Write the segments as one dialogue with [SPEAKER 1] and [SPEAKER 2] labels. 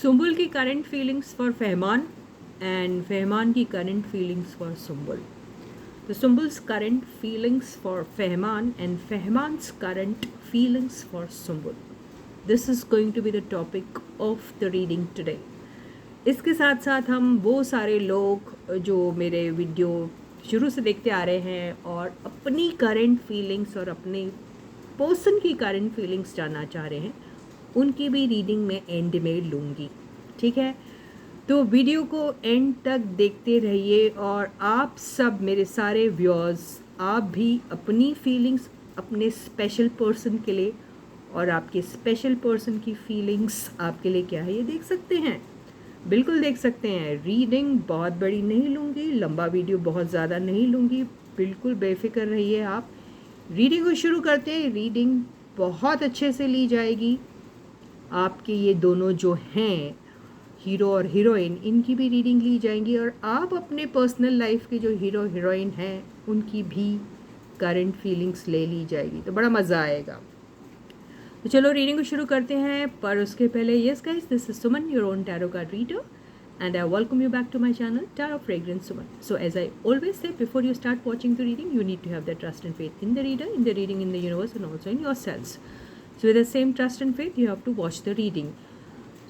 [SPEAKER 1] सुम्बुल की current feelings for Fahmaan and Fahmaan की current feelings for Sumbul. तो Sumbul's current feelings for Fahmaan and Fahmaan's current feelings for Sumbul. This is going to be the topic of the reading today. इसके साथ साथ हम वो सारे लोग जो मेरे वीडियो शुरू से देखते आ रहे हैं और अपनी करंट फीलिंग्स और अपने पर्सन की करंट फीलिंग्स जानना चाह रहे हैं, उनकी भी रीडिंग में एंड में लूँगी. ठीक है, तो वीडियो को एंड तक देखते रहिए. और आप सब मेरे सारे व्यूअर्स, आप भी अपनी फीलिंग्स अपने स्पेशल पर्सन के लिए और आपके स्पेशल पर्सन की फीलिंग्स आपके लिए क्या है ये देख सकते हैं. बिल्कुल देख सकते हैं. रीडिंग बहुत बड़ी नहीं लूँगी, लंबा वीडियो बहुत ज़्यादा नहीं लूँगी, बिल्कुल बेफिक्र रहिए आप. रीडिंग को शुरू करते हैं. रीडिंग बहुत अच्छे से ली जाएगी. आपके ये दोनों जो हैं हीरो और हीरोइन, इनकी भी रीडिंग ली जाएंगी और आप अपने पर्सनल लाइफ के जो हीरो हीरोइन हैं उनकी भी करंट फीलिंग्स ले ली जाएगी. तो बड़ा मज़ा आएगा. तो चलो रीडिंग को शुरू करते हैं. पर उसके पहले, yes guys, this is Suman, your own tarot card reader, and I welcome you back to my channel, Tarot Fragrance Suman. So as I always say, before you start watching the reading, you need to have that trust and faith in the reader, in the reading, in the universe, and also in yourselves. So with the same trust and faith, you have to watch the reading.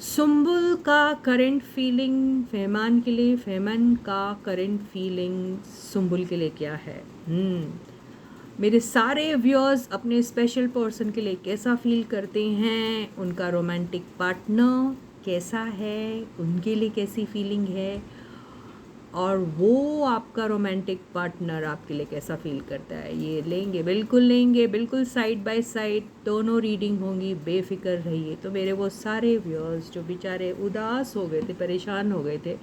[SPEAKER 1] Sumbul का current feeling Fahman के लिए, फहमान का current feeling Sumbul के लिए क्या है. मेरे सारे व्यूअर्स अपने स्पेशल पर्सन के लिए कैसा फील करते हैं, उनका रोमांटिक पार्टनर कैसा है, उनके लिए कैसी फीलिंग है, और वो आपका रोमांटिक पार्टनर आपके लिए कैसा फील करता है, ये लेंगे, बिल्कुल लेंगे, बिल्कुल साइड बाय साइड दोनों रीडिंग होंगी. बेफिक्र रहिए. तो मेरे वो सारे व्यूअर्स जो बेचारे उदास हो गए थे, परेशान हो गए थे,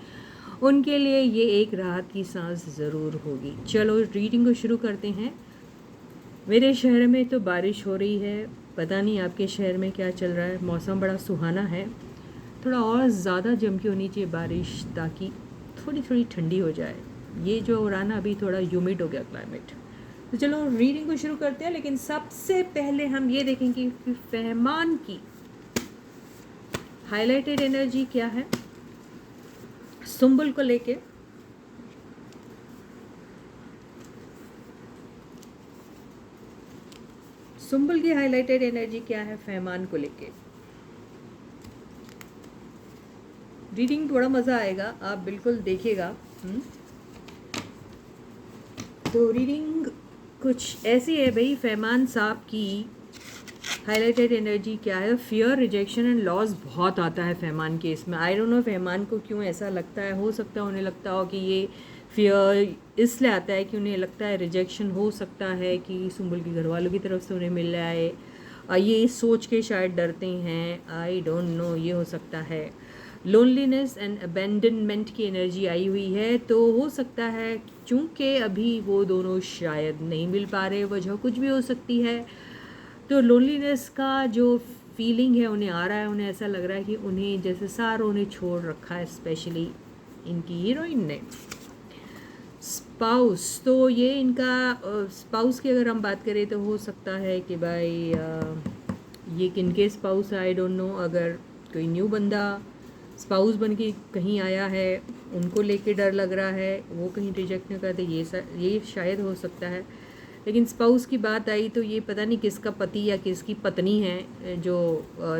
[SPEAKER 1] उनके लिए ये एक राहत की सांस ज़रूर होगी. चलो रीडिंग को शुरू करते हैं. मेरे शहर में तो बारिश हो रही है. पता नहीं आपके शहर में क्या चल रहा है. मौसम बड़ा सुहाना है. थोड़ा और ज़्यादा जम के होनी चाहिए बारिश, ताकि थोड़ी थोड़ी ठंडी हो जाए. ये जो हो रहा ना, अभी थोड़ा ह्यूमिड हो गया क्लाइमेट. तो चलो रीडिंग को शुरू करते हैं. लेकिन सबसे पहले हम ये देखेंगे कि फहमान की हाईलाइटेड एनर्जी क्या है सुम्बुल को लेके. सुम्बुल की हाईलाइटेड एनर्जी क्या है फहमान को लेके. रीडिंग थोड़ा मज़ा आएगा, आप बिल्कुल देखिएगा. तो रीडिंग कुछ ऐसी है भाई. फहमान साहब की हाईलाइटेड एनर्जी क्या है. फियर, रिजेक्शन एंड लॉस बहुत आता है फहमान के इसमें. आई डोंट नो फहमान को क्यों ऐसा लगता है. हो सकता है उन्हें लगता हो कि ये फियर इसलिए आता है कि उन्हें लगता है रिजेक्शन हो सकता है कि सुम्बुल के घर वालों की तरफ से उन्हें मिल रहा है. ये सोच के शायद डरते हैं. आई डोंट नो, ये हो सकता है. लोनलीनेस एंड अबेंडनमेंट की एनर्जी आई हुई है. तो हो सकता है चूँकि अभी वो दोनों शायद नहीं मिल पा रहे, वजह कुछ भी हो सकती है. तो लोनलीनेस का जो फीलिंग है उन्हें आ रहा है. उन्हें ऐसा लग रहा है कि उन्हें जैसे सारों ने छोड़ रखा है, स्पेशली इनकी हीरोइन ने. स्पाउस, तो ये इनका स्पाउस की अगर हम बात करें तो हो सकता है कि भाई ये किनके स्पाउस है, आई डोंट नो. अगर कोई न्यू बंदा स्पाउस बन के कहीं आया है, उनको लेके डर लग रहा है, वो कहीं रिजेक्ट न कर दे, ये शायद हो सकता है. लेकिन स्पाउस की बात आई तो ये पता नहीं किसका पति या किसकी पत्नी है जो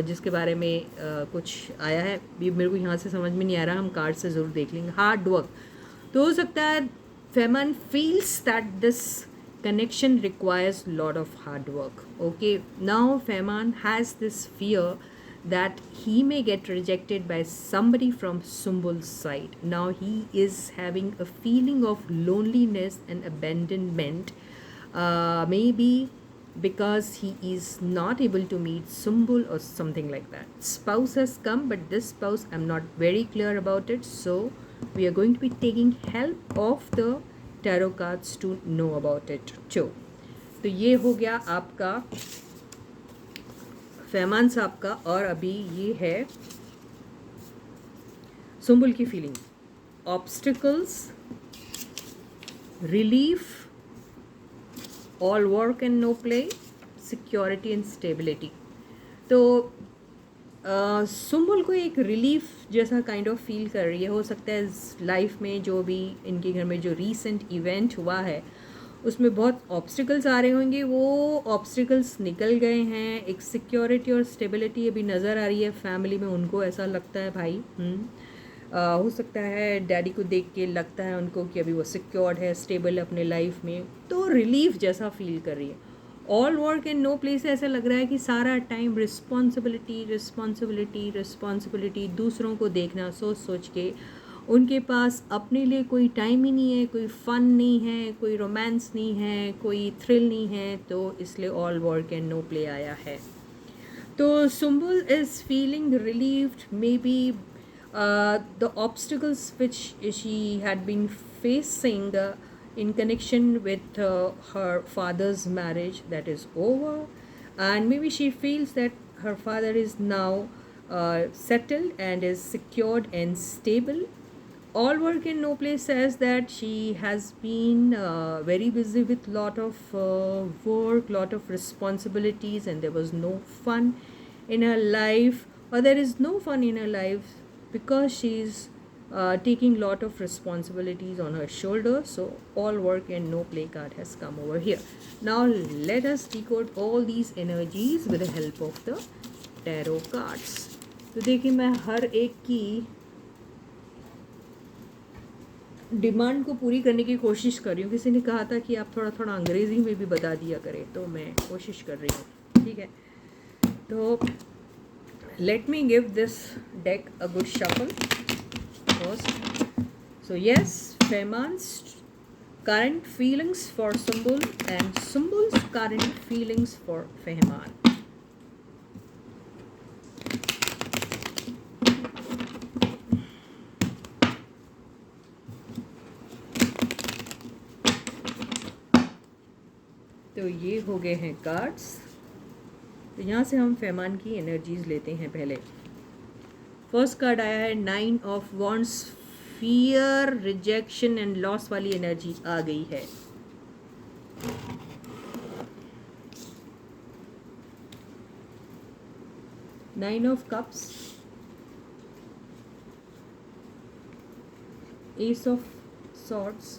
[SPEAKER 1] जिसके बारे में कुछ आया है. भी मेरे को यहाँ से समझ में नहीं आ रहा. हम कार्ड से ज़रूर देख लेंगे. हार्ड वर्क, तो हो सकता है Fahman feels that this connection requires lot of hard work. Okay, now Fehman has this fear that he may get rejected by somebody from Sumbul's side. Now he is having a feeling of loneliness and abandonment, maybe because he is not able to meet Sumbul or something like that. Spouse has come, but this spouse I'm not very clear about it, so we are going to be taking help of the tarot cards to know about it too. तो ये हो गया आपका फहमान साहब का. और अभी ये है सुम्बुल की feeling. Obstacles, relief, all work and no play, security and stability. तो सुम्बुल को एक रिलीफ जैसा काइंड ऑफ फील कर रही है। हो सकता है लाइफ में जो भी इनके घर में जो रीसेंट इवेंट हुआ है उसमें बहुत ऑब्स्टिकल्स आ रहे होंगे, वो ऑब्स्टिकल्स निकल गए हैं। एक सिक्योरिटी और स्टेबिलिटी अभी नज़र आ रही है फैमिली में, उनको ऐसा लगता है भाई। हो सकता है डैडी को देख के लगता है उनको कि अभी वो सिक्योर्ड है, स्टेबल है अपने लाइफ में, तो रिलीफ जैसा फील कर रही है। All work and no play से ऐसा लग रहा है कि सारा टाइम रिस्पॉन्सिबिलिटी रिस्पॉन्सिबिलिटी रिस्पॉन्सिबिलिटी, दूसरों को देखना सोच सोच के। उनके पास अपने लिए कोई टाइम ही नहीं है, कोई फ़न नहीं है, कोई रोमांस नहीं है, कोई थ्रिल नहीं है, तो इसलिए all work and no play आया है। तो Sumbul is feeling relieved, maybe the obstacles which she had been facing in connection with her father's marriage, that is over, and maybe she feels that her father is now settled and is secured and stable. All work and no play says that she has been very busy with lot of work, lot of responsibilities, and there was no fun in her life, or there is no fun in her life because she's taking lot of responsibilities on her shoulders. So all work and no play card has come over here. Now let us decode all these energies with the help of the tarot cards. तो देखिए, मैं हर एक की demand को पूरी करने की कोशिश कर रही हूँ। किसी ने कहा था कि आप थोड़ा थोड़ा अंग्रेज़ी में भी बता दिया करें, तो मैं कोशिश कर रही हूँ, ठीक है। तो let me give this deck a good shuffle first. So yes, Fehmarn's current feelings for Sumbul and Sumbul's current feelings for Fehmarn. तो ये हो गए हैं कार्ड्स। तो यहाँ से हम फेमान की एनर्जीज लेते हैं। पहले फर्स्ट कार्ड आया है 9 of wands, fear, rejection and loss वाली एनर्जी आ गई है। Nine of cups, ace of swords,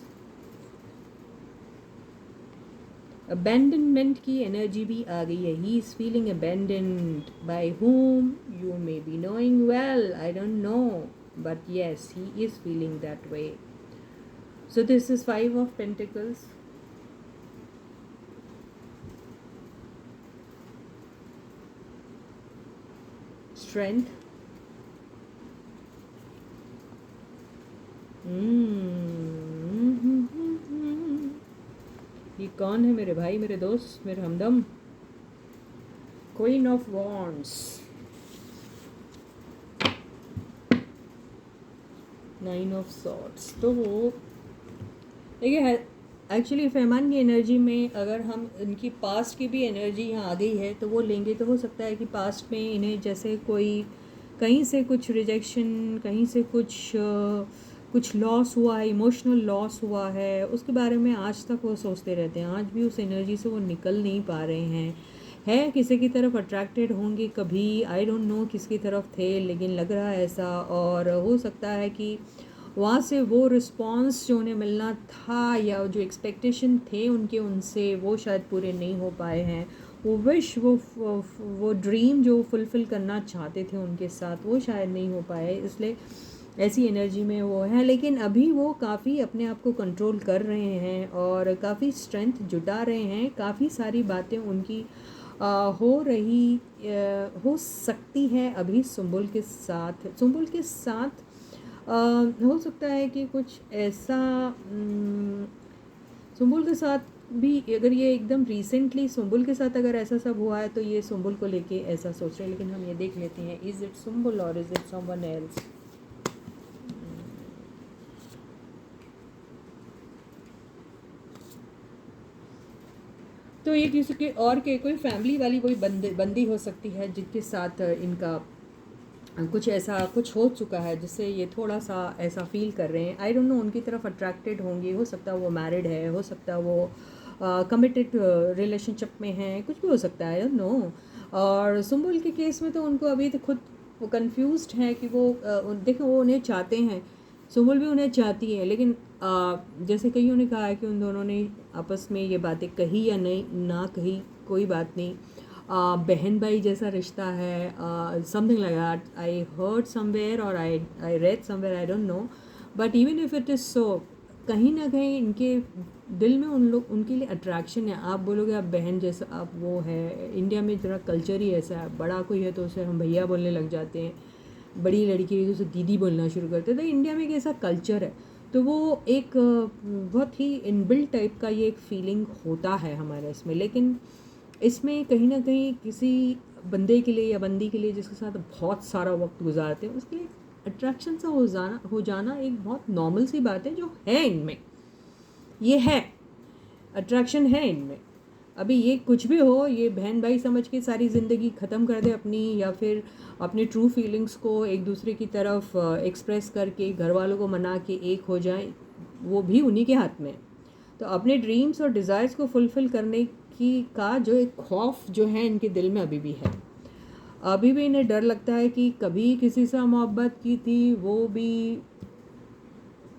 [SPEAKER 1] abandonment की एनर्जी भी आ गई है। He is feeling abandoned by whom you may be knowing well, I don't know, but yes, he is feeling that way. So this is 5 of Pentacles, strength, ये कौन है मेरे भाई, मेरे दोस्त, मेरे हमदम? Queen of wands, 9 of swords. तो वो देखिए, एक्चुअली फेमान की एनर्जी में अगर हम इनकी पास्ट की भी एनर्जी यहाँ आ गई है तो वो लेंगे, तो हो सकता है कि पास्ट में इन्हें जैसे कोई कहीं से कुछ रिजेक्शन, कहीं से कुछ लॉस हुआ है, इमोशनल लॉस हुआ है, उसके बारे में आज तक वो सोचते रहते हैं। आज भी उस एनर्जी से वो निकल नहीं पा रहे हैं। है किसी की तरफ अट्रैक्टेड होंगे कभी, आई डोंट नो किसकी तरफ थे, लेकिन लग रहा है ऐसा। और हो सकता है कि वहाँ से वो रिस्पॉन्स जो उन्हें मिलना था या जो एक्सपेक्टेशन थे उनके, उनसे वो शायद पूरे नहीं हो पाए हैं। वो विश, वो ड्रीम जो फुलफ़िल करना चाहते थे उनके साथ, वो शायद नहीं हो पाए, इसलिए ऐसी एनर्जी में वो है। लेकिन अभी वो काफ़ी अपने आप को कंट्रोल कर रहे हैं और काफ़ी स्ट्रेंथ जुटा रहे हैं। काफ़ी सारी बातें उनकी हो सकती है अभी सुम्बुल के साथ। हो सकता है कि कुछ ऐसा सुम्बुल के साथ भी, अगर ये एकदम रिसेंटली सुम्बुल के साथ अगर ऐसा सब हुआ है तो ये सुम्बुल को लेके ऐसा सोच रहे हैं। लेकिन हम ये देख लेते हैं, इज़ इट सुम्बुल और इज़ इट समवन एल्स? तो ये किसी के और के कोई फैमिली वाली कोई बंदी हो सकती है जिनके साथ इनका कुछ ऐसा कुछ हो चुका है जिससे ये थोड़ा सा ऐसा फील कर रहे हैं। आई डोंट नो, उनकी तरफ अट्रैक्टेड होंगे। हो सकता है वो मैरिड है, हो सकता है वो कमिटेड रिलेशनशिप में है, कुछ भी हो सकता है, आई डोंट नो। और सुम्बुल के केस में तो उनको अभी तो खुद वो कंफ्यूज्ड हैं कि वो देखो वो उन्हें चाहते हैं, सुम्बुल भी उन्हें चाहती है, लेकिन जैसे कईयों ने कहा है कि उन दोनों ने आपस में ये बातें कही या नहीं ना कही, कोई बात नहीं, बहन भाई जैसा रिश्ता है, something like that I heard somewhere और I read somewhere, I don't know, but even if it is so, कहीं ना कहीं इनके दिल में उन लोग उनके लिए अट्रैक्शन है। आप बोलोगे आप बहन जैसा, आप वो है, इंडिया में जरा कल्चर ही ऐसा है, बड़ा कोई है तो उसे हम भैया बोलने लग जाते हैं, बड़ी लड़की है तो उसे दीदी बोलना शुरू करते हैं, तो इंडिया में एक ऐसा कल्चर है। तो वो एक बहुत ही इनबिल्ट टाइप का ये एक फीलिंग होता है हमारे इसमें, लेकिन इसमें कहीं ना कहीं किसी बंदे के लिए या बंदी के लिए जिसके साथ बहुत सारा वक्त गुजारते हैं, उसके लिए अट्रैक्शन सा हो जाना एक बहुत नॉर्मल सी बात है जो है इनमें, ये है, अट्रैक्शन है इनमें। अभी ये कुछ भी हो, ये बहन भाई समझ के सारी ज़िंदगी ख़त्म कर दे अपनी, या फिर अपनी ट्रू फीलिंग्स को एक दूसरे की तरफ एक्सप्रेस करके घर वालों को मना के एक हो जाए, वो भी उन्हीं के हाथ में है। तो अपने ड्रीम्स और डिज़ायर्स को फुलफ़िल करने की का जो एक खौफ जो है इनके दिल में अभी भी है। अभी भी इन्हें डर लगता है कि कभी किसी से मोहब्बत की थी, वो भी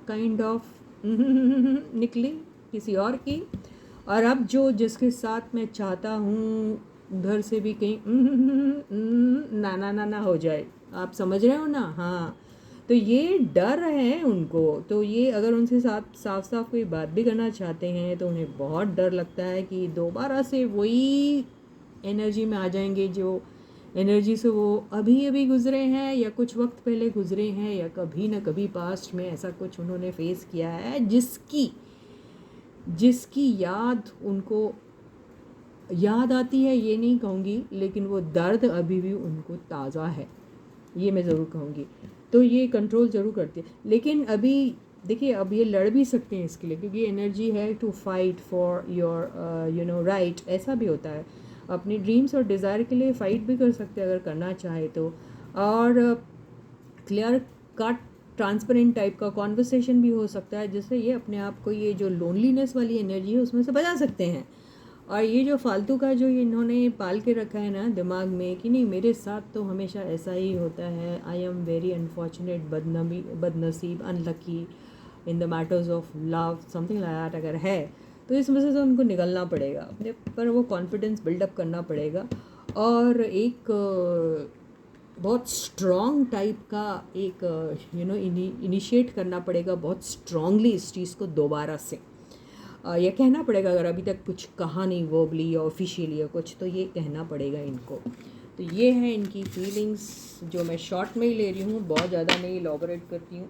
[SPEAKER 1] काइंड ऑफ निकली किसी और की, और अब जो जिसके साथ मैं चाहता हूँ उधर से भी कहीं ना ना ना ना हो जाए। आप समझ रहे हो ना? हाँ, तो ये डर है उनको। तो ये अगर उनसे साथ साफ साफ कोई बात भी करना चाहते हैं तो उन्हें बहुत डर लगता है कि दोबारा से वही एनर्जी में आ जाएंगे जो एनर्जी से वो अभी अभी गुजरे हैं, या कुछ वक्त पहले गुजरे हैं, या कभी ना कभी पास्ट में ऐसा कुछ उन्होंने फेस किया है जिसकी याद उनको याद आती है, ये नहीं कहूँगी, लेकिन वो दर्द अभी भी उनको ताज़ा है, ये मैं ज़रूर कहूँगी। तो ये कंट्रोल ज़रूर करती है, लेकिन अभी देखिए अब ये लड़ भी सकते हैं इसके लिए, क्योंकि एनर्जी है to fight for your right, ऐसा भी होता है। अपनी ड्रीम्स और डिज़ायर के लिए फ़ाइट भी कर सकते हैं अगर करना चाहे तो, और क्लियर कट ट्रांसपेरेंट टाइप का कॉन्वर्सेशन भी हो सकता है, जिससे ये अपने आप को ये जो लोनलीनेस वाली एनर्जी है उसमें से बचा सकते हैं। और ये जो फालतू का जो इन्होंने पाल के रखा है ना दिमाग में कि नहीं मेरे साथ तो हमेशा ऐसा ही होता है, आई एम वेरी अनफॉर्चुनेट, बदनसीब, unlucky in the matters of love, something like that अगर है, तो इस वजह से उनको निकलना पड़ेगा, अपने पर वो कॉन्फिडेंस बिल्डअप करना पड़ेगा, और एक बहुत स्ट्रॉन्ग टाइप का एक इनिशिएट करना पड़ेगा बहुत स्ट्रांगली इस चीज़ को दोबारा से। यह कहना पड़ेगा, अगर अभी तक कुछ कहा नहीं वर्बली या ऑफिशियली या कुछ, तो ये कहना पड़ेगा इनको। तो ये है इनकी फीलिंग्स, जो मैं शॉर्ट में ही ले रही हूँ, बहुत ज़्यादा नहीं इलॉबरेट करती हूँ।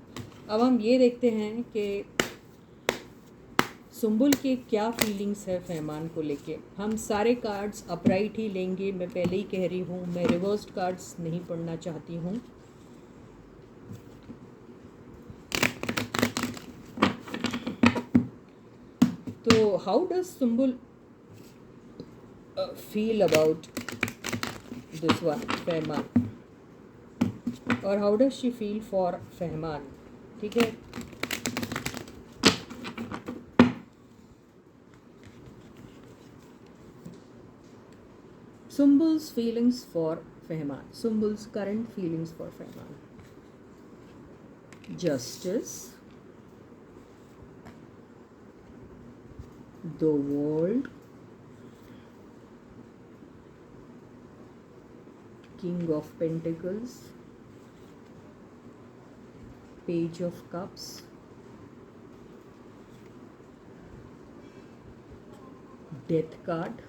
[SPEAKER 1] अब हम ये देखते हैं कि सुम्बुल के क्या फीलिंग्स है फहमान को लेके। हम सारे कार्ड्स अपराइट ही लेंगे, मैं पहले ही कह रही हूँ, मैं रिवर्स्ड कार्ड्स नहीं पढ़ना चाहती हूँ। तो how does Sumbul feel about this one Fahmaan, और how does she feel for Fahmaan, ठीक है। Sumbul's feelings for Fehman. Sumbul's current feelings for Fehman. Justice, the world, King of Pentacles, Page of Cups, Death card,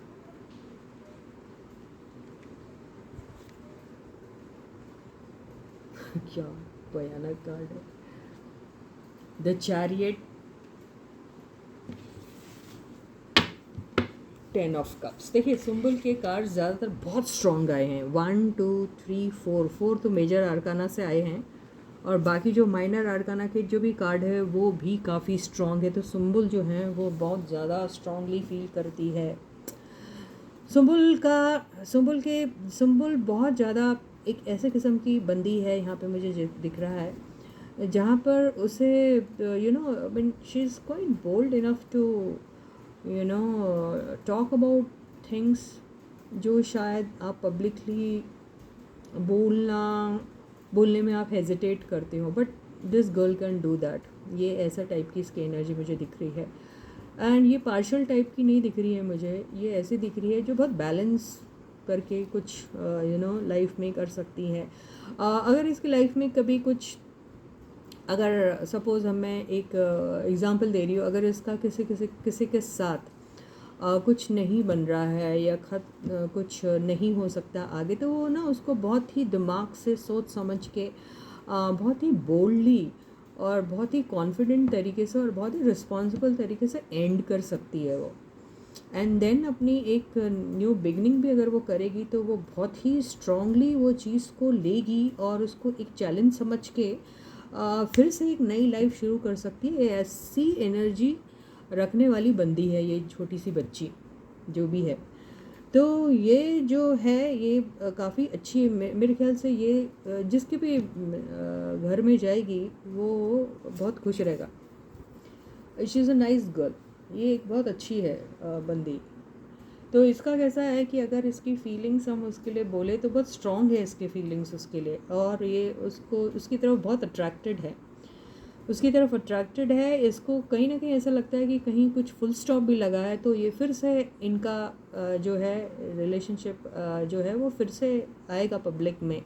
[SPEAKER 1] क्या भयानक card है, the chariot, 10 of cups. देखिए सुम्बुल के card ज़्यादातर बहुत strong आए हैं, 1 2 3 4, 4 तो मेजर आर्काना से आए हैं, और बाकी जो माइनर आर्काना के जो भी कार्ड है वो भी काफ़ी स्ट्रॉन्ग है। तो सुम्बुल जो है वो बहुत ज़्यादा स्ट्रॉन्गली फील करती है। सुम्बुल बहुत ज़्यादा एक ऐसे किस्म की बंदी है, यहाँ पे मुझे दिख रहा है, जहाँ पर उसे mean she is quite bold enough to talk about things जो शायद आप पब्लिकली बोलना बोलने में आप हेजिटेट करते हो, but this girl can do that. ये ऐसा टाइप की इसकी एनर्जी मुझे दिख रही है। एंड ये पार्शियल टाइप की नहीं दिख रही है मुझे, ये ऐसी दिख रही है जो बहुत बैलेंस करके कुछ लाइफ में कर सकती है। अगर इसकी लाइफ में कभी कुछ, अगर सपोज़ मैं एक एग्ज़ाम्पल दे रही हूँ, अगर इसका किसी किसी किसी के साथ कुछ नहीं बन रहा है या कुछ नहीं हो सकता आगे, तो वो ना उसको बहुत ही दिमाग से सोच समझ के बहुत ही बोल्डली और बहुत ही कॉन्फिडेंट तरीके से और बहुत ही रिस्पॉन्सिबल तरीके से एंड कर सकती है वो। एंड देन अपनी एक न्यू बिगनिंग भी अगर वो करेगी तो वो बहुत ही स्ट्रांगली वो चीज़ को लेगी और उसको एक चैलेंज समझ के फिर से एक नई लाइफ शुरू कर सकती है। ऐसी एनर्जी रखने वाली बंदी है ये छोटी सी बच्ची जो भी है। तो ये जो है ये काफ़ी अच्छी है। मेरे ख्याल से ये जिसके भी घर में जाएगी वो बहुत खुश रहेगा। She is a nice girl, ये एक बहुत अच्छी है बंदी। तो इसका कैसा है कि अगर इसकी फीलिंग्स हम उसके लिए बोले तो बहुत स्ट्रॉन्ग है इसकी फीलिंग्स उसके लिए, और ये उसको उसकी तरफ बहुत अट्रैक्टेड है, उसकी तरफ अट्रैक्टेड है। इसको कहीं ना कहीं ऐसा लगता है कि कहीं कुछ फुल स्टॉप भी लगा है तो ये फिर से इनका जो है रिलेशनशिप जो है वो फिर से आएगा पब्लिक में,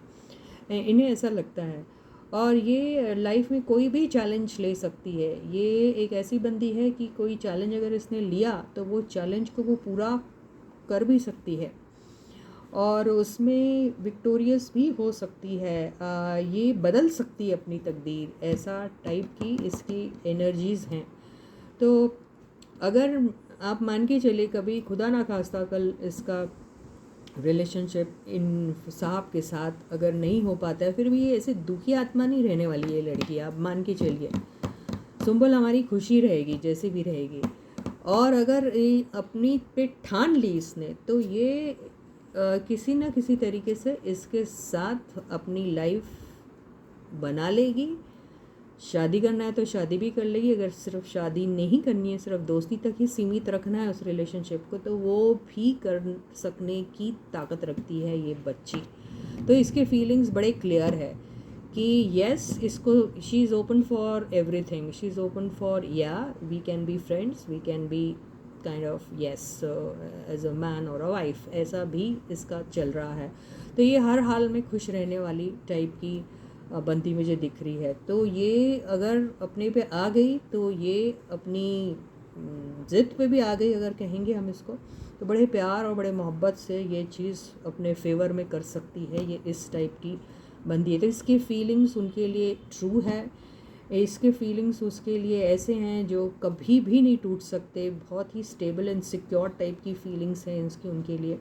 [SPEAKER 1] इन्हें ऐसा लगता है। और ये लाइफ में कोई भी चैलेंज ले सकती है। ये एक ऐसी बंदी है कि कोई चैलेंज अगर इसने लिया तो वो चैलेंज को वो पूरा कर भी सकती है और उसमें विक्टोरियस भी हो सकती है। ये बदल सकती है अपनी तकदीर, ऐसा टाइप की इसकी एनर्जीज़ हैं। तो अगर आप मान के चले कभी खुदा ना खास्ता कल इसका रिलेशनशिप इन साहब के साथ अगर नहीं हो पाता है, फिर भी ये ऐसे दुखी आत्मा नहीं रहने वाली है लड़की, आप मान के चलिए। सुंबल हमारी खुशी रहेगी जैसे भी रहेगी। और अगर ये अपनी पे ठान ली इसने तो ये किसी न किसी तरीके से इसके साथ अपनी लाइफ बना लेगी। शादी करना है तो शादी भी कर लेगी, अगर सिर्फ शादी नहीं करनी है, सिर्फ दोस्ती तक ही सीमित रखना है उस रिलेशनशिप को, तो वो भी कर सकने की ताकत रखती है ये बच्ची। तो इसके फीलिंग्स बड़े क्लियर है कि येस, इसको she is open for everything, she is open for या we can be friends, we can be kind of yes as a man और अ वाइफ, ऐसा भी इसका चल रहा है। तो ये हर हाल में खुश रहने वाली टाइप की बंदी मुझे दिख रही है। तो ये अगर अपने पे आ गई तो ये अपनी ज़िद पे भी आ गई अगर कहेंगे हम इसको, तो बड़े प्यार और बड़े मोहब्बत से ये चीज़ अपने फेवर में कर सकती है। ये इस टाइप की बंदी है। तो इसकी फीलिंग्स उनके लिए ट्रू है, इसके फीलिंग्स उसके लिए ऐसे हैं जो कभी भी नहीं टूट सकते। बहुत ही स्टेबल एंड सिक्योर टाइप की फीलिंग्स हैं इसकी उनके लिए।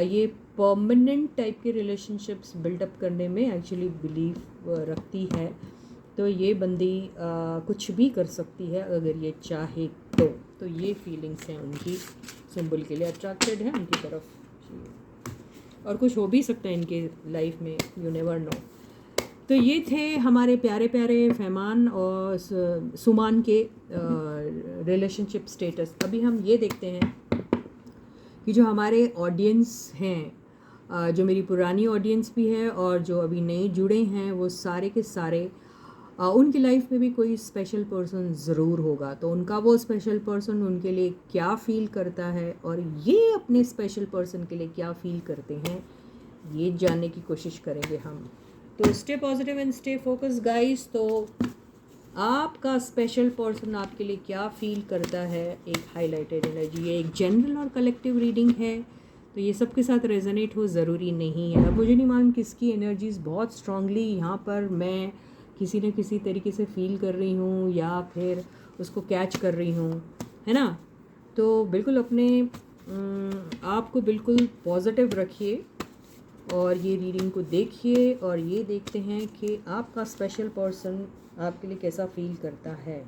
[SPEAKER 1] ये परमानेंट टाइप के रिलेशनशिप्स बिल्डअप करने में एक्चुअली बिलीव रखती है। तो ये बंदी कुछ भी कर सकती है अगर ये चाहे तो ये फीलिंग्स हैं उनकी, सुंबुल के लिए अट्रैक्टेड है उनकी तरफ, और कुछ हो भी सकता है इनके लाइफ में, यू नेवर नो। तो ये थे हमारे प्यारे प्यारे फहमान और सुमान के रिलेशनशिप स्टेटस। अभी हम ये देखते हैं कि जो हमारे ऑडियंस हैं, जो मेरी पुरानी ऑडियंस भी है और जो अभी नए जुड़े हैं, वो सारे के सारे उनकी लाइफ में भी कोई स्पेशल पर्सन ज़रूर होगा। तो उनका वो स्पेशल पर्सन उनके लिए क्या फ़ील करता है और ये अपने स्पेशल पर्सन के लिए क्या फ़ील करते हैं, ये जानने की कोशिश करेंगे हम। तो stay positive and stay focus guys. तो आपका स्पेशल पर्सन आपके लिए क्या फील करता है, एक हाईलाइटेड एनर्जी। ये एक जनरल और कलेक्टिव रीडिंग है, तो ये सबके साथ रेजोनेट हो ज़रूरी नहीं है। अब मुझे नहीं मालूम किसकी एनर्जीज़ बहुत स्ट्रांगली यहाँ पर मैं किसी न किसी तरीके से फील कर रही हूँ या फिर उसको कैच कर रही हूँ, है ना। तो बिल्कुल अपने आप को बिल्कुल पॉजिटिव रखिए और ये रीडिंग को देखिए और ये देखते हैं कि आपका स्पेशल पर्सन आपके लिए कैसा फील करता है।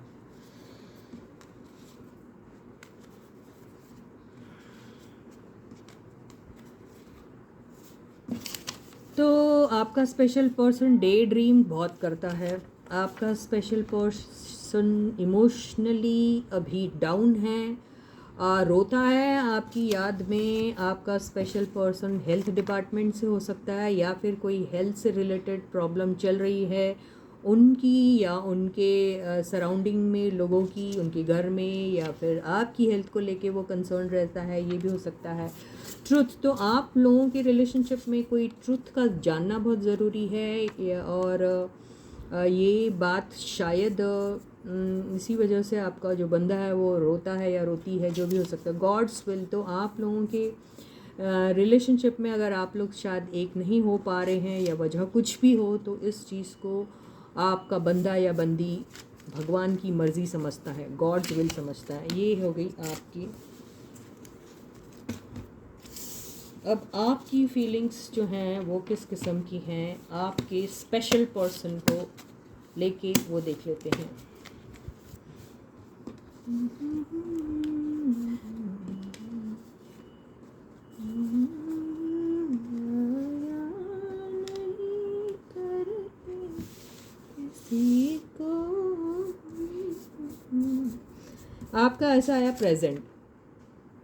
[SPEAKER 1] तो आपका स्पेशल पर्सन डे ड्रीम बहुत करता है। आपका स्पेशल पर्सन इमोशनली अभी डाउन है रोता है आपकी याद में आपका स्पेशल पर्सन हेल्थ डिपार्टमेंट से हो सकता है, या फिर कोई हेल्थ से रिलेटेड प्रॉब्लम चल रही है उनकी, या उनके सराउंडिंग में लोगों की, उनके घर में, या फिर आपकी हेल्थ को लेके वो कंसर्न रहता है, ये भी हो सकता है। ट्रुथ, तो आप लोगों के रिलेशनशिप में कोई ट्रुथ का जानना बहुत ज़रूरी है, और ये बात शायद इसी वजह से आपका जो बंदा है वो रोता है या रोती है, जो भी हो सकता है। गॉड्स विल, तो आप लोगों के रिलेशनशिप में अगर आप लोग शायद एक नहीं हो पा रहे हैं या वजह कुछ भी हो, तो इस चीज़ को आपका बंदा या बंदी भगवान की मर्ज़ी समझता है, गॉड्स विल समझता है। ये हो गई आपकी। अब आपकी फीलिंग्स जो हैं वो किस किस्म की हैं आपके स्पेशल पर्सन को लेके, वो देख लेते हैं। आपका ऐसा आया प्रेजेंट,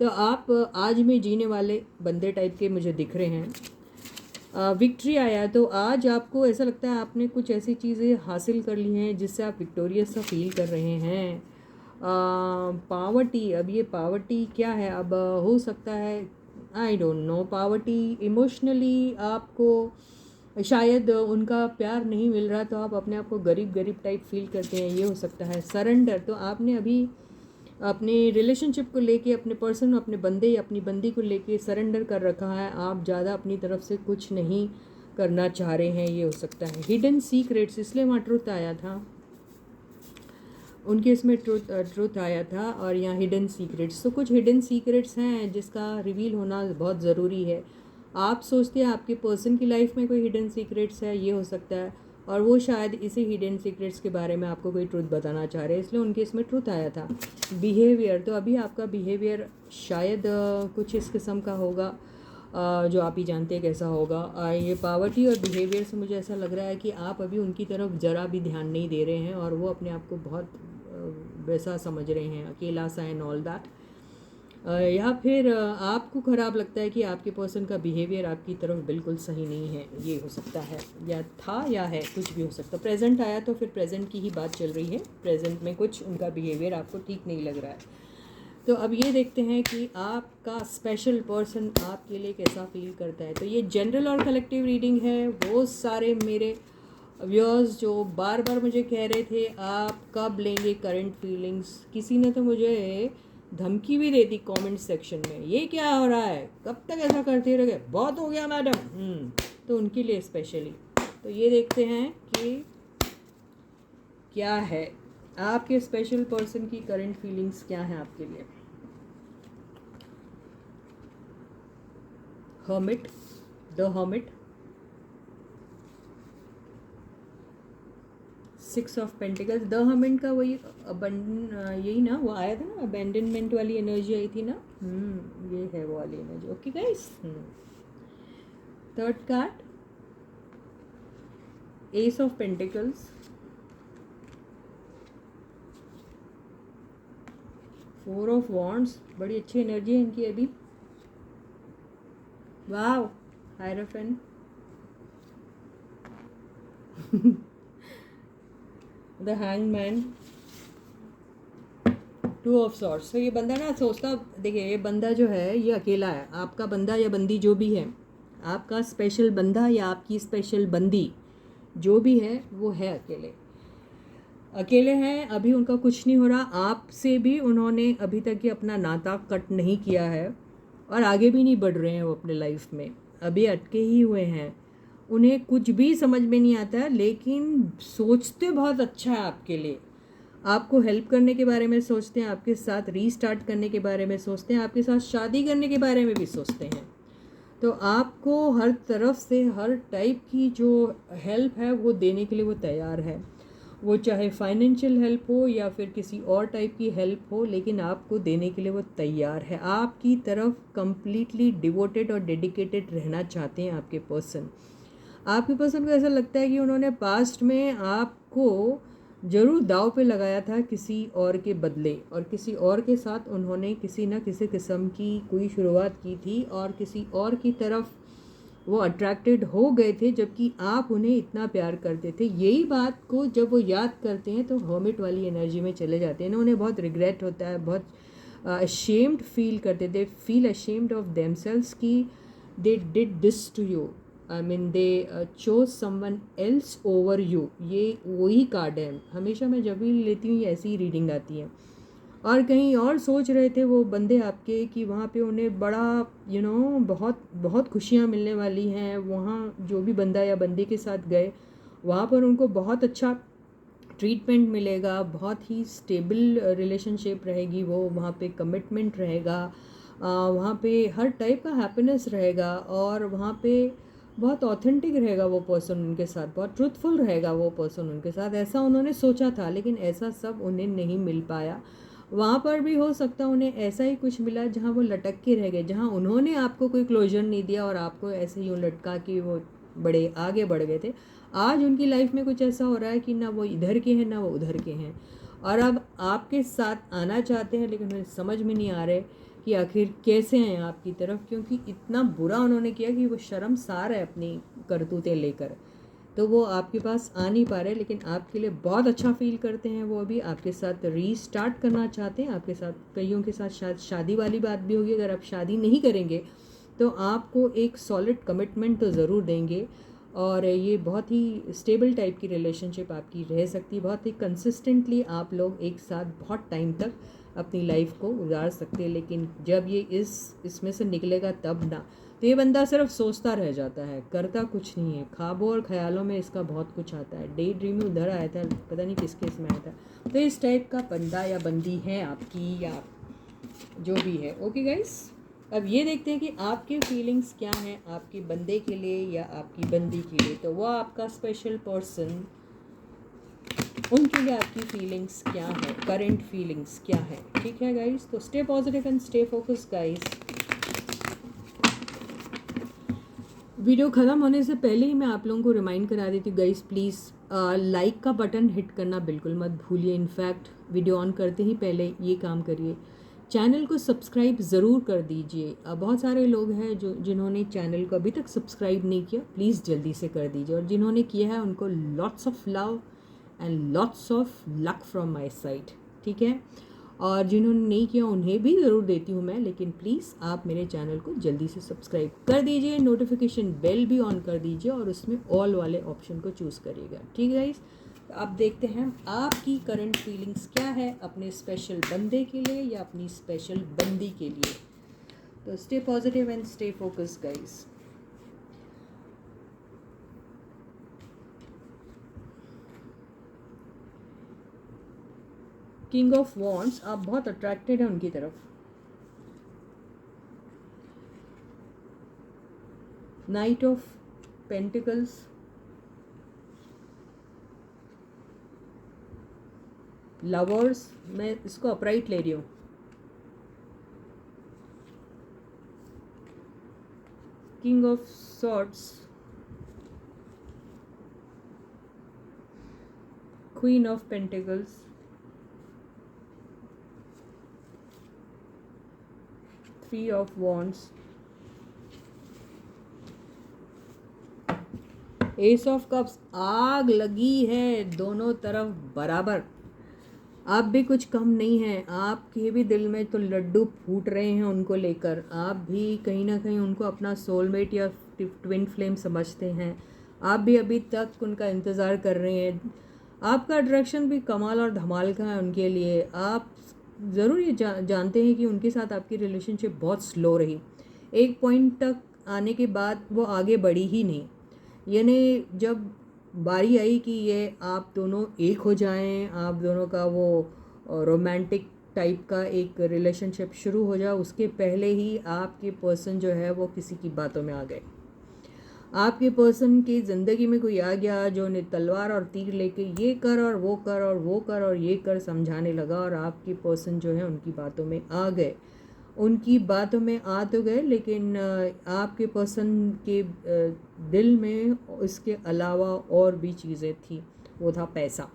[SPEAKER 1] तो आप आज में जीने वाले बंदे टाइप के मुझे दिख रहे हैं। विक्ट्री आया, तो आज आपको ऐसा लगता है आपने कुछ ऐसी चीज़ें हासिल कर ली हैं जिससे आप विक्टोरियस सा फील कर रहे हैं। पावर्टी, अब ये पावर्टी क्या है, अब हो सकता है आई डोंट नो, पावर्टी इमोशनली आपको शायद उनका प्यार नहीं मिल रहा, तो आप अपने आप को गरीब गरीब टाइप फील करते हैं, ये हो सकता है। सरेंडर, तो आपने अभी अपने रिलेशनशिप को लेके, अपने पर्सन, अपने बंदे या अपनी बंदी को लेके सरेंडर कर रखा है, आप ज़्यादा अपनी तरफ से कुछ नहीं करना चाह रहे हैं, ये हो सकता है। हिडन सीक्रेट्स, इसलिए वहाँ ट्रुथ आया था, उनके इसमें ट्रुथ आया था, और यहाँ हिडन सीक्रेट्स, तो कुछ हिडन सीक्रेट्स हैं जिसका रिवील होना बहुत ज़रूरी है। आप सोचते हैं आपके पर्सन की लाइफ में कोई हिडन सीक्रेट्स है, ये हो सकता है, और वो शायद इसी हिडन सीक्रेट्स के बारे में आपको कोई ट्रुथ बताना चाह रहे हैं, इसलिए उनके इसमें ट्रुथ आया था। बिहेवियर, तो अभी आपका बिहेवियर शायद कुछ इस किस्म का होगा, जो आप ही जानते हैं कैसा होगा। ये पावर्टी और बिहेवियर से मुझे ऐसा लग रहा है कि आप अभी उनकी तरफ ज़रा भी ध्यान नहीं दे रहे हैं, और वो अपने आप को बहुत वैसा समझ रहे हैं, अकेला सा एंड ऑल दैट। या फिर आपको ख़राब लगता है कि आपके पर्सन का बिहेवियर आपकी तरफ बिल्कुल सही नहीं है, ये हो सकता है, या था या है, कुछ भी हो सकता है। प्रेजेंट आया तो फिर प्रेजेंट की ही बात चल रही है, प्रेजेंट में कुछ उनका बिहेवियर आपको ठीक नहीं लग रहा है। तो अब ये देखते हैं कि आपका स्पेशल पर्सन आपके लिए कैसा फील करता है। तो ये जनरल और कलेक्टिव रीडिंग है। वो सारे मेरे व्यूअर्स जो बार बार मुझे कह रहे थे आप कब लेंगे करंट फीलिंग्स, किसी ने तो मुझे धमकी भी दे दी कमेंट सेक्शन में, ये क्या हो रहा है, कब तक ऐसा करते रहोगे, बहुत हो गया मैडम। तो उनके लिए स्पेशली तो ये देखते हैं कि क्या है आपके स्पेशल पर्सन की करंट फीलिंग्स क्या हैं आपके लिए। Hermit, the hermit, 6 of pentacles, the hermit का वही यही ना, वो आया था ना, अबेंडनमेंट वाली एनर्जी आई थी ना। ये है वो वाली energy. Okay guys, third card, ace of pentacles, 4 of wands, बड़ी अच्छी एनर्जी है इनकी अभी। Wow, hierophant, the hangman, 2 of swords. तो ये बंदा ना सोचता, देखिए ये बंदा जो है ये अकेला है, आपका बंदा या बंदी जो भी है, आपका स्पेशल बंदा या आपकी स्पेशल बंदी जो भी है वो है अकेले हैं। अभी उनका कुछ नहीं हो रहा, आपसे भी उन्होंने अभी तक ये अपना नाता कट नहीं किया है, और आगे भी नहीं बढ़ रहे हैं वो अपने लाइफ में, अभी अटके ही हुए हैं। उन्हें कुछ भी समझ में नहीं आता है, लेकिन सोचते बहुत अच्छा है आपके लिए, आपको हेल्प करने के बारे में सोचते हैं, आपके साथ रीस्टार्ट करने के बारे में सोचते हैं, आपके साथ शादी करने के बारे में भी सोचते हैं। तो आपको हर तरफ से हर टाइप की जो हेल्प है वो देने के लिए वो तैयार है, वो चाहे फाइनेंशियल हेल्प हो या फिर किसी और टाइप की हेल्प हो, लेकिन आपको देने के लिए वो तैयार है। आपकी तरफ कंप्लीटली डिवोटेड और डेडिकेटेड रहना चाहते हैं आपके पर्सन को ऐसा लगता है कि उन्होंने पास्ट में आपको ज़रूर दांव पे लगाया था किसी और के बदले, और किसी और के साथ उन्होंने किसी न किसी किस्म की कोई शुरुआत की थी और किसी और की तरफ वो अट्रैक्टेड हो गए थे, जबकि आप उन्हें इतना प्यार करते थे। यही बात को जब वो याद करते हैं तो हर्मिट वाली एनर्जी में चले जाते हैं ना, उन्हें बहुत रिग्रेट होता है, बहुत अशेम्ड फील करते, they feel ashamed of themselves कि they did this to you, I mean they chose someone else over you. ये वही कार्ड है, हमेशा मैं जब भी लेती हूँ ये ऐसी ही रीडिंग आती है। और कहीं और सोच रहे थे वो बंदे आपके कि वहाँ पे उन्हें बड़ा बहुत बहुत खुशियाँ मिलने वाली हैं, वहाँ जो भी बंदा या बंदी के साथ गए वहाँ पर उनको बहुत अच्छा ट्रीटमेंट मिलेगा, बहुत ही स्टेबल रिलेशनशिप रहेगी, वो वहाँ पे कमिटमेंट रहेगा, वहाँ पे हर टाइप का हैप्पीनेस रहेगा, और वहाँ पे बहुत ऑथेंटिक रहेगा वो पर्सन उनके साथ, बहुत ट्रूथफुल रहेगा वो पर्सन उनके साथ। ऐसा उन्होंने सोचा था, लेकिन ऐसा सब उन्हें नहीं मिल पाया। वहाँ पर भी हो सकता है उन्हें ऐसा ही कुछ मिला जहाँ वो लटक के रह गए, जहाँ उन्होंने आपको कोई क्लोजर नहीं दिया और आपको ऐसे ही लटका कि वो बड़े आगे बढ़ गए थे। आज उनकी लाइफ में कुछ ऐसा हो रहा है कि ना वो इधर के हैं ना वो उधर के हैं, और अब आपके साथ आना चाहते हैं, लेकिन उन्हें समझ में नहीं आ रहे कि आखिर कैसे हैं आपकी तरफ, क्योंकि इतना बुरा उन्होंने किया कि वो शर्मसार है अपनी करतूतें लेकर। तो वो आपके पास आ नहीं पा रहे, लेकिन आपके लिए बहुत अच्छा फील करते हैं। वो अभी आपके साथ रीस्टार्ट करना चाहते हैं, आपके साथ, कईयों के साथ शायद शादी वाली बात भी होगी। अगर आप शादी नहीं करेंगे तो आपको एक सॉलिड कमिटमेंट तो ज़रूर देंगे, और ये बहुत ही स्टेबल टाइप की रिलेशनशिप आपकी रह सकती, बहुत ही कंसिस्टेंटली आप लोग एक साथ बहुत टाइम तक अपनी लाइफ को गुजार सकते हैं। लेकिन जब ये इसमें से निकलेगा तब ना, तो ये बंदा सिर्फ सोचता रह जाता है, करता कुछ नहीं है। ख्वाबों और ख्यालों में इसका बहुत कुछ आता है। डे ड्रीम में उधर आया था, पता नहीं किस केस में आया था। तो इस टाइप का बंदा या बंदी है आपकी, या जो भी है। ओके गाइस, अब ये देखते हैं कि आपकी फीलिंग्स क्या हैं आपके बंदे के लिए या आपकी बंदी के लिए। तो वो आपका स्पेशल पर्सन, उनके लिए आपकी फीलिंग्स क्या है, करंट फीलिंग्स क्या है। ठीक है गाइस, तो stay positive and stay focus guys. Video ख़त्म होने से पहले ही मैं आप लोगों को रिमाइंड करा देती हूँ गाइस, प्लीज़ लाइक का बटन हिट करना बिल्कुल मत भूलिए। इनफैक्ट वीडियो ऑन करते ही पहले ये काम करिए। चैनल को सब्सक्राइब ज़रूर कर दीजिए। बहुत सारे लोग हैं जिन्होंने चैनल को अभी तक सब्सक्राइब नहीं किया, प्लीज़ जल्दी से कर दीजिए। और जिन्होंने किया है उनको lots of love and lots of luck from my side. ठीक है, और जिन्होंने नहीं किया उन्हें भी ज़रूर देती हूँ मैं, लेकिन प्लीज़ आप मेरे चैनल को जल्दी से सब्सक्राइब कर दीजिए, नोटिफिकेशन बेल भी ऑन कर दीजिए, और उसमें ऑल वाले ऑप्शन को चूज़ करिएगा। ठीक है गाइस, तो अब देखते हैं आपकी करंट फीलिंग्स क्या है अपने स्पेशल बंदे के लिए या अपनी स्पेशल बंदी के लिए। तो stay positive and stay focused guys. King of wands, आप बहुत अट्रैक्टेड हैं उनकी तरफ। नाइट ऑफ पेंटिकल्स, लवर्स, मैं इसको अपराइट ले रही हूँ। King of swords, queen of pentacles, three of wands, S of cups. आग लगी है दोनों तरफ बराबर, आप भी कुछ कम नहीं हैं। आपके भी दिल में तो लड्डू फूट रहे हैं उनको लेकर, आप भी कहीं ना कहीं उनको अपना सोलमेट या ट्विन फ्लेम समझते हैं। आप भी अभी तक उनका इंतज़ार कर रहे हैं। आपका अट्रैक्शन भी कमाल और धमाल का है उनके लिए। आप ज़रूर ये जानते हैं कि उनके साथ आपकी रिलेशनशिप बहुत स्लो रही, एक पॉइंट तक आने के बाद वो आगे बढ़ी ही नहीं। यानी जब बारी आई कि ये आप दोनों एक हो जाएं, आप दोनों का वो रोमांटिक टाइप का एक रिलेशनशिप शुरू हो जाए, उसके पहले ही आपके पर्सन जो है वो किसी की बातों में आ गए। आपके पर्सन की ज़िंदगी में कोई आ गया जो उन्हें तलवार और तीर लेके ये कर और वो कर और वो कर और ये कर समझाने लगा, और आपके पर्सन जो है उनकी बातों में आ गए। उनकी बातों में आ तो गए, लेकिन आपके पर्सन के दिल में इसके अलावा और भी चीज़ें थी, वो था पैसा।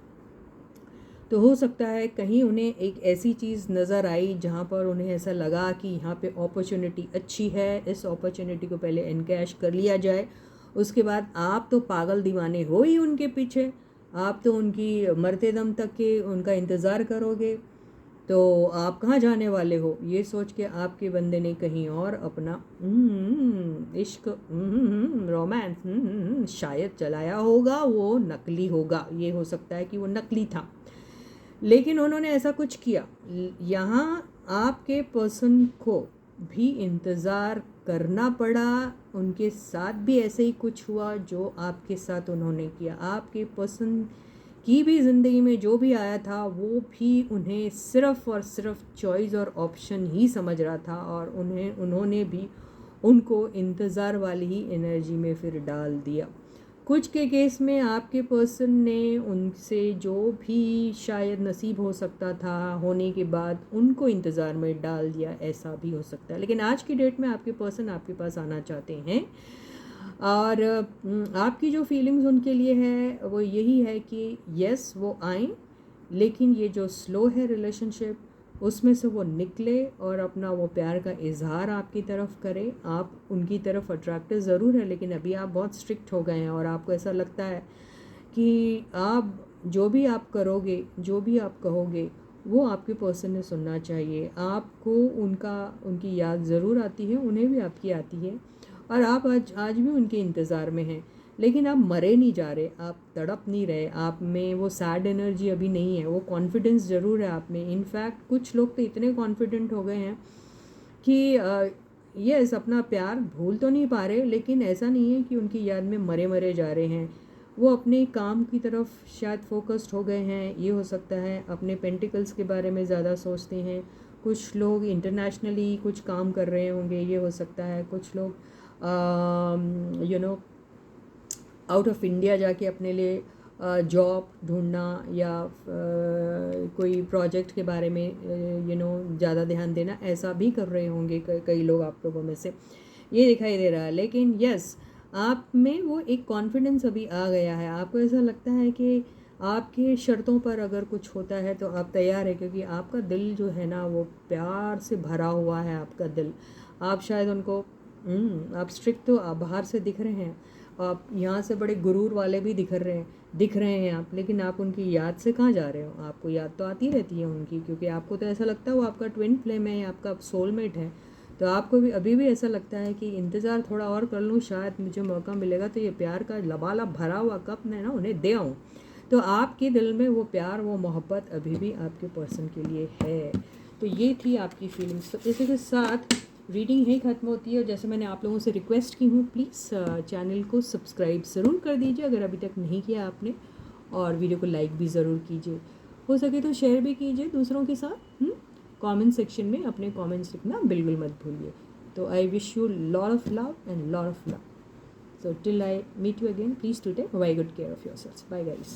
[SPEAKER 1] तो हो सकता है कहीं उन्हें एक ऐसी चीज़ नज़र आई जहाँ पर उन्हें ऐसा लगा कि यहाँ पे अपॉर्चुनिटी अच्छी है, इस अपॉर्चुनिटी को पहले एनकैश कर लिया जाए। उसके बाद आप तो पागल दीवाने हो ही उनके पीछे, आप तो उनकी मरते दम तक के उनका इंतज़ार करोगे। तो आप कहाँ जाने वाले हो, ये सोच के आपके बंदे ने कहीं और अपना इश्क, रोमांस शायद चलाया होगा। वो नकली होगा, ये हो सकता है कि वो नकली था, लेकिन उन्होंने ऐसा कुछ किया। यहाँ आपके पर्सन को भी इंतज़ार करना पड़ा, उनके साथ भी ऐसे ही कुछ हुआ जो आपके साथ उन्होंने किया। आपके पर्सन की भी ज़िंदगी में जो भी आया था वो भी उन्हें सिर्फ़ और सिर्फ चॉइस और ऑप्शन ही समझ रहा था, और उन्होंने भी उनको इंतज़ार वाली ही एनर्जी में फिर डाल दिया। कुछ के केस में आपके पर्सन ने उनसे जो भी शायद नसीब हो सकता था होने के बाद उनको इंतज़ार में डाल दिया, ऐसा भी हो सकता है। लेकिन आज की डेट में आपके पर्सन आपके पास आना चाहते हैं, और आपकी जो फीलिंग्स उनके लिए है वो यही है कि यस वो आएँ, लेकिन ये जो स्लो है रिलेशनशिप उसमें से वो निकले और अपना वो प्यार का इजहार आपकी तरफ करे। आप उनकी तरफ अट्रैक्टिव ज़रूर है, लेकिन अभी आप बहुत स्ट्रिक्ट हो गए हैं और आपको ऐसा लगता है कि आप जो भी आप करोगे, जो भी आप कहोगे, वो आपके पर्सन ने सुनना चाहिए। आपको उनकी याद ज़रूर आती है, उन्हें भी आपकी आती है, और आप आज भी उनके इंतज़ार में हैं, लेकिन आप मरे नहीं जा रहे, आप तड़प नहीं रहे। आप में वो सैड एनर्जी अभी नहीं है, वो कॉन्फिडेंस ज़रूर है आप में। इनफैक्ट कुछ लोग तो इतने कॉन्फिडेंट हो गए हैं कि यस अपना प्यार भूल तो नहीं पा रहे, लेकिन ऐसा नहीं है कि उनकी याद में मरे मरे जा रहे हैं। वो अपने काम की तरफ शायद फोकस्ड हो गए हैं, ये हो सकता है। अपने पेंटिकल्स के बारे में ज़्यादा सोचते हैं। कुछ लोग इंटरनेशनली कुछ काम कर रहे होंगे, ये हो सकता है। कुछ लोग आउट ऑफ इंडिया जाके अपने लिए जॉब ढूंढना या कोई प्रोजेक्ट के बारे में ज़्यादा ध्यान देना, ऐसा भी कर रहे होंगे कई लोग आप लोगों में से, ये दिखाई दे रहा है। लेकिन यस आप में वो एक कॉन्फिडेंस अभी आ गया है। आपको ऐसा लगता है कि आपके शर्तों पर अगर कुछ होता है तो आप तैयार है, क्योंकि आपका दिल जो है ना वो प्यार से भरा हुआ है। आपका दिल, आप शायद उनको आप स्ट्रिक्ट तो आप बाहर से दिख रहे हैं, आप यहाँ से बड़े गुरूर वाले भी दिख रहे हैं आप, लेकिन आप उनकी याद से कहाँ जा रहे हो। आपको याद तो आती रहती है उनकी, क्योंकि आपको तो ऐसा लगता है वो आपका ट्विन फ्लेम है, आपका सोलमेट है। तो आपको भी अभी भी ऐसा लगता है कि इंतज़ार थोड़ा और कर लूँ, शायद मुझे मौका मिलेगा तो ये प्यार का लबालब भरा हुआ कप मैं ना उन्हें दे आऊँ। तो आपके दिल में वो प्यार, वो मोहब्बत अभी भी आपके पर्सन के लिए है। तो ये थी आपकी फीलिंग्स। तो इसी के साथ रीडिंग यही ख़त्म होती है, और जैसे मैंने आप लोगों से रिक्वेस्ट की हूँ, प्लीज़ चैनल को सब्सक्राइब ज़रूर कर दीजिए अगर अभी तक नहीं किया आपने, और वीडियो को लाइक भी ज़रूर कीजिए, हो सके तो शेयर भी कीजिए दूसरों के साथ। कमेंट सेक्शन में अपने कमेंट्स लिखना बिल्कुल मत भूलिए। तो I wish you lot of love and lot of love. So till I meet you again, please do take very good care of yourselves. Bye guys.